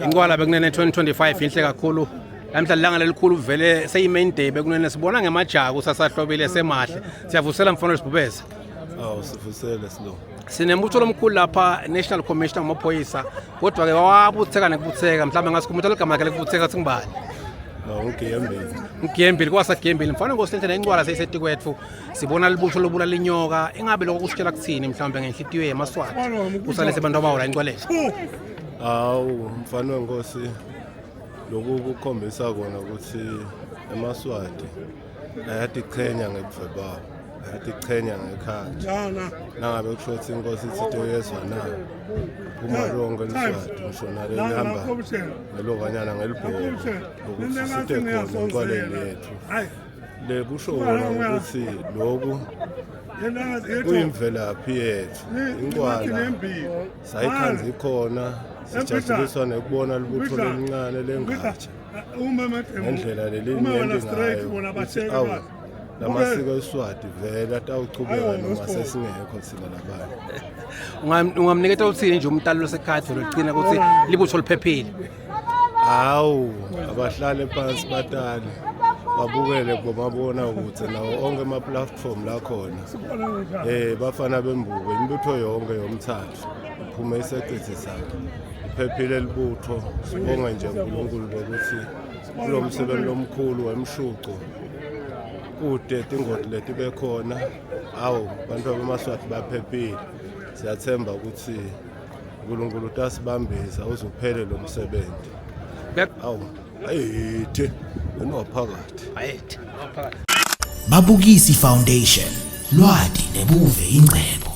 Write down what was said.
Inkwala bekunene 2025 inhle kakhulu. Lamhla langa lelikhulu vele seyimain day bekunene sibona ngemajako sasahlobile semahle. Siyavusela mfana Sibubeza. Sivusele silo. Sinembutho lomkhulu lapha National Commissioner ngomaphoyisa kodwa ke wabutheka nekubutheka mhlawumbe ngasikhumutha igama lakhe lekubutheka singibali. Ngiyembili kwasagembili mfana ngosenthe nenqwala seyisetikwethu sibona libutho lobula linyoka ingabe lokho kusitshela kuthini mhlawumbe ngenhlitiyo yemaswati kusale sebantu abawu la inqwaleni. Mfana wenkosi lokhu kukhombisa kona ukuthi emaswati ayatiqhenya ngebuve bawo ayatiqhenya ngekhaya nangabe kusho ukuthi inkosi ithito yezwa na uma lonke liswati ngisho nale lihamba ngelokanyana ngelibhoko ukuthi sithe khona inkwaleni yethu le kusho kona ukuthi lokhu kuyimvelaphi yethu inkwala sayikhanza ikhona sijabuliswa nekubona libutho lelincane lengatsha ngendlela lelinyenti ngayo awu lamasiko eSwati vele atawuchubeka noma sesingekho thina labanye. Ungamniketa uthini nje umntalo losekhaya logcina ukuthi libutho liphephile. Hawu abahlale phansi batali babukele bomabona ukuthi nawo onke ama platform la khona bafana bembuko imibutho yonke yomthathu uphume iseqithi sakhe iphephile libutho sibonga nje uNkulunkulu ukuthi kulo msebenzi lomkhulu wemshuqo kude ingoti leti bekhona awu bantu abamaswati baphephile siyathemba ukuthi uNkulunkulu utasibambisa uzophele lo msebenzi awu ayithe enophakathi ayithe Mabukisi Foundation lwadi nebuve ingcebo.